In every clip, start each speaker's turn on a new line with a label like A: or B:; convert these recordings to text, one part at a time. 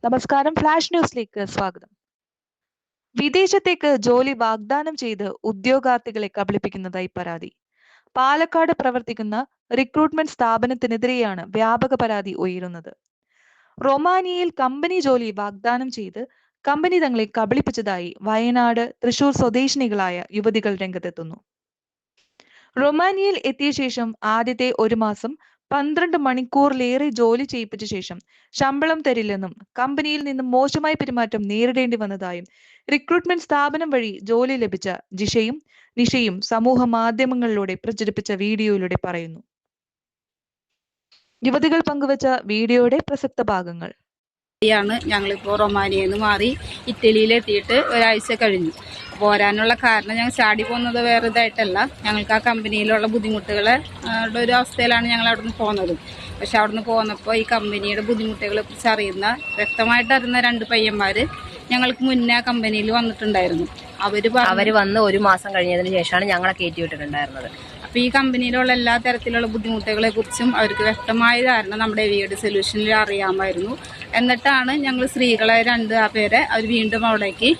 A: നമസ്കാരം, ഫ്ലാഷ് ന്യൂസിലേക്ക് സ്വാഗതം. വിദേശത്തേക്ക് ജോലി വാഗ്ദാനം ചെയ്ത് ഉദ്യോഗാർത്ഥികളെ കബളിപ്പിക്കുന്നതായി പരാതി. പാലക്കാട് പ്രവർത്തിക്കുന്ന റിക്രൂട്ട്മെന്റ് സ്ഥാപനത്തിനെതിരെയാണ് വ്യാപക പരാതി ഉയരുന്നത്. റൊമാനിയയിൽ കമ്പനി ജോലി വാഗ്ദാനം ചെയ്ത് കമ്പനി തങ്ങളെ കബളിപ്പിച്ചതായി വയനാട്, തൃശൂർ സ്വദേശിനികളായ യുവതികൾ രംഗത്തെത്തുന്നു. റൊമാനിയയിൽ എത്തിയ ശേഷം ആദ്യത്തെ 1 മാസം 12 മണിക്കൂറിലേറെ ജോലി ചെയ്യിപ്പിച്ച ശേഷം ശമ്പളം തരില്ലെന്നും കമ്പനിയിൽ നിന്നും മോശമായ പെരുമാറ്റം നേരിടേണ്ടി വന്നതായും റിക്രൂട്ട്മെന്റ് സ്ഥാപനം വഴി ജോലി ലഭിച്ച ജിഷയും നിഷയും സമൂഹ മാധ്യമങ്ങളിലൂടെ പ്രചരിപ്പിച്ച വീഡിയോയിലൂടെ പറയുന്നു. യുവതികൾ പങ്കുവച്ച വീഡിയോയുടെ പ്രസക്ത ഭാഗങ്ങൾ.
B: ഞങ്ങളിപ്പോൾ റൊമാനിയയിൽ നിന്ന് മാറി ഇറ്റലിയിലെത്തിയിട്ട് ഒരാഴ്ച കഴിഞ്ഞു. പോരാനുള്ള കാരണം ഞങ്ങൾ ചാടി പോകുന്നത് വേറെ ഇതായിട്ടല്ല, ഞങ്ങൾക്ക് ആ കമ്പനിയിലുള്ള ബുദ്ധിമുട്ടുകളെ ഒരു അവസ്ഥയിലാണ് ഞങ്ങൾ അവിടെ നിന്ന് പോകുന്നത്. പക്ഷെ അവിടെ നിന്ന് പോന്നപ്പോൾ ഈ കമ്പനിയുടെ ബുദ്ധിമുട്ടുകളെ കുറിച്ച് വ്യക്തമായിട്ട് അറിയുന്ന 2 പയ്യന്മാർ ഞങ്ങൾക്ക് മുന്നേ ആ കമ്പനിയിൽ വന്നിട്ടുണ്ടായിരുന്നു.
C: അവർ വന്ന് 1 മാസം കഴിഞ്ഞതിന് ശേഷമാണ് ഞങ്ങളെ കയറ്റി വിട്ടിട്ടുണ്ടായിരുന്നത്.
B: അപ്പോൾ ഈ കമ്പനിയിലുള്ള എല്ലാ തരത്തിലുള്ള ബുദ്ധിമുട്ടുകളെ കുറിച്ചും അവർക്ക് വ്യക്തമായ ധാരണ നമ്മുടെ എവിയുടെ സൊല്യൂഷനിൽ അറിയാമായിരുന്നു. എന്നിട്ടാണ് ഞങ്ങൾ സ്ത്രീകളെ 2 പേരെ അവർ വീണ്ടും അവിടേക്ക്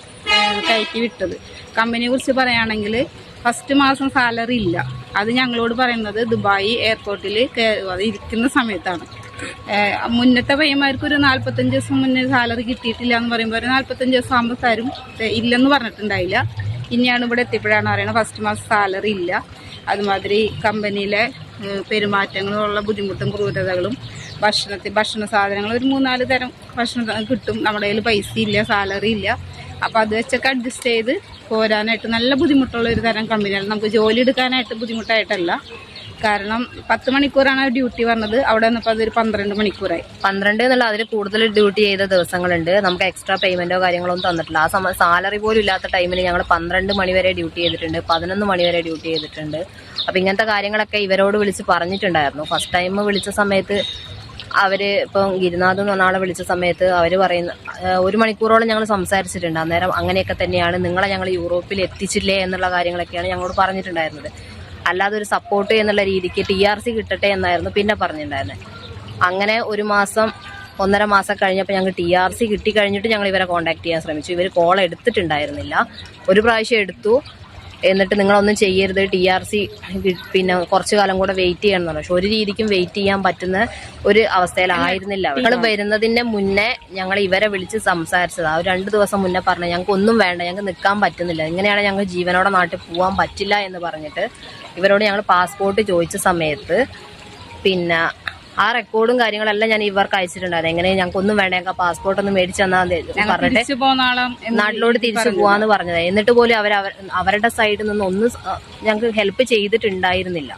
B: കയറ്റി വിട്ടത്. കമ്പനിയെ കുറിച്ച് പറയുകയാണെങ്കിൽ ഫസ്റ്റ് മാസം സാലറി ഇല്ല. അത് ഞങ്ങളോട് പറയുന്നത് ദുബായ് എയർപോർട്ടിൽ ഇരിക്കുന്ന സമയത്താണ്. മുന്നത്തെ പയ്യന്മാർക്ക് ഒരു 45 ദിവസം മുന്നേ സാലറി കിട്ടിയിട്ടില്ല എന്ന് പറയുമ്പോൾ ഒരു 45 ദിവസം ആകുമ്പോൾ തരും ഇല്ലെന്ന് പറഞ്ഞിട്ടുണ്ടായില്ല. ഇനിയാണ് ഇവിടെ എത്തിയപ്പോഴാണ് പറയുന്നത് ഫസ്റ്റ് മാസം സാലറി ഇല്ല. അതുമാതിരി കമ്പനിയിലെ പെരുമാറ്റങ്ങളുള്ള ബുദ്ധിമുട്ടും ക്രൂരതകളും ഭക്ഷണ സാധനങ്ങൾ ഒരു 3-4 തരം ഭക്ഷണം കിട്ടും. നമ്മുടെ കയ്യിൽ പൈസ ഇല്ല, സാലറി ഇല്ല. അപ്പോൾ അത് വെച്ചൊക്കെ അഡ്ജസ്റ്റ് ചെയ്ത് പോരാനായിട്ട് നല്ല ബുദ്ധിമുട്ടുള്ള ഒരു തരം കമ്പനിയാണ്. നമുക്ക് ജോലി എടുക്കാനായിട്ട് ബുദ്ധിമുട്ടായിട്ടല്ല, കാരണം 10 മണിക്കൂറാണ് ഡ്യൂട്ടി പറഞ്ഞത്. അവിടെ വന്നപ്പോൾ അതൊരു 12 മണിക്കൂറായി.
C: 12 എന്നുള്ള അതിൽ കൂടുതൽ ഡ്യൂട്ടി ചെയ്ത ദിവസങ്ങളുണ്ട്. നമുക്ക് എക്സ്ട്രാ പേയ്മെന്റോ കാര്യങ്ങളൊന്നും തന്നിട്ടില്ല. ആ സമയം സാലറി പോലും ഇല്ലാത്ത ടൈമിൽ ഞങ്ങൾ 12 മണി വരെ ഡ്യൂട്ടി ചെയ്തിട്ടുണ്ട്, 11 മണി വരെ ഡ്യൂട്ടി ചെയ്തിട്ടുണ്ട്. അപ്പം ഇങ്ങനത്തെ കാര്യങ്ങളൊക്കെ ഇവരോട് വിളിച്ച് പറഞ്ഞിട്ടുണ്ടായിരുന്നു. ഫസ്റ്റ് ടൈം വിളിച്ച സമയത്ത് ഇപ്പം ഗിരിനാഥ് എന്ന് പറഞ്ഞ ആളെ വിളിച്ച സമയത്ത് അവർ പറയുന്ന 1 മണിക്കൂറോളം ഞങ്ങൾ സംസാരിച്ചിട്ടുണ്ട്. അന്നേരം അങ്ങനെയൊക്കെ തന്നെയാണ്, നിങ്ങളെ ഞങ്ങൾ യൂറോപ്പിൽ എത്തിച്ചില്ലേ എന്നുള്ള കാര്യങ്ങളൊക്കെയാണ് ഞങ്ങളോട് പറഞ്ഞിട്ടുണ്ടായിരുന്നത്. അല്ലാതെ ഒരു സപ്പോർട്ട് എന്നുള്ള രീതിക്ക് TRC കിട്ടട്ടെ എന്നായിരുന്നു പിന്നെ പറഞ്ഞിട്ടുണ്ടായിരുന്നത്. അങ്ങനെ 1 മാസം 1.5 മാസം കഴിഞ്ഞപ്പോൾ ഞങ്ങൾ TRC കിട്ടി കഴിഞ്ഞിട്ട് ഞങ്ങൾ ഇവരെ കോൺടാക്ട് ചെയ്യാൻ ശ്രമിച്ചു. ഇവർ കോൾ എടുത്തിട്ടുണ്ടായിരുന്നില്ല. ഒരു പ്രാവശ്യം എടുത്തു, എന്നിട്ട് നിങ്ങളൊന്നും ചെയ്യരുത്, TRC പിന്നെ കുറച്ചു കാലം കൂടെ വെയിറ്റ് ചെയ്യണം എന്ന് പറഞ്ഞു. പക്ഷെ ഒരു രീതിക്കും വെയിറ്റ് ചെയ്യാൻ പറ്റുന്ന ഒരു അവസ്ഥയിലായിരുന്നില്ല. ഞങ്ങൾ വരുന്നതിന് മുന്നേ ഞങ്ങൾ ഇവരെ വിളിച്ച് സംസാരിച്ചത്. ആ 2 ദിവസം മുന്നേ പറഞ്ഞു ഞങ്ങൾക്ക് ഒന്നും വേണ്ട, ഞങ്ങൾക്ക് നിൽക്കാൻ പറ്റുന്നില്ല, ഇങ്ങനെയാണ് ഞങ്ങൾ ജീവനോടെ നാട്ടിൽ പോകാൻ പറ്റില്ല എന്ന് പറഞ്ഞിട്ട് ഇവരോട് ഞങ്ങൾ പാസ്പോർട്ട് ചോദിച്ച സമയത്ത് പിന്നെ ആ റെക്കോർഡും കാര്യങ്ങളെല്ലാം ഞാൻ ഇവർക്ക് അയച്ചിട്ടുണ്ടായിരുന്നു. എങ്ങനെ ഞങ്ങൾക്ക് ഒന്നും വേണ്ട, ഞങ്ങൾക്ക് പാസ്പോർട്ട് ഒന്ന് മേടിച്ചു തന്നാൽ പറഞ്ഞിട്ട് നാട്ടിലോട്ട് തിരിച്ചു പോവാന്ന് പറഞ്ഞത്. എന്നിട്ട് പോലും അവരുടെ സൈഡിൽ നിന്ന് ഒന്നും ഞങ്ങൾക്ക് ഹെൽപ്പ് ചെയ്തിട്ടുണ്ടായിരുന്നില്ല.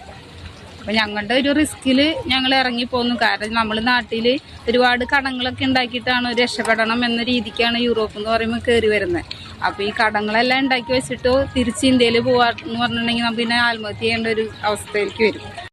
B: അപ്പം ഞങ്ങളുടെ ഒരു റിസ്കിൽ ഞങ്ങൾ ഇറങ്ങിപ്പോന്നു. കാരണം നമ്മൾ നാട്ടിൽ ഒരുപാട് കടങ്ങളൊക്കെ ഉണ്ടാക്കിയിട്ടാണ് രക്ഷപ്പെടണം എന്ന രീതിക്കാണ് യൂറോപ്പ് എന്ന് പറയുമ്പോൾ കയറി വരുന്നത്. അപ്പോൾ ഈ കടങ്ങളെല്ലാം ഉണ്ടാക്കി വെച്ചിട്ട് തിരിച്ച് ഇന്ത്യയിൽ പോകാന്ന് പറഞ്ഞിട്ടുണ്ടെങ്കിൽ നമുക്ക് പിന്നെ ആത്മഹത്യ ചെയ്യേണ്ട ഒരു അവസ്ഥയിലേക്ക് വരും.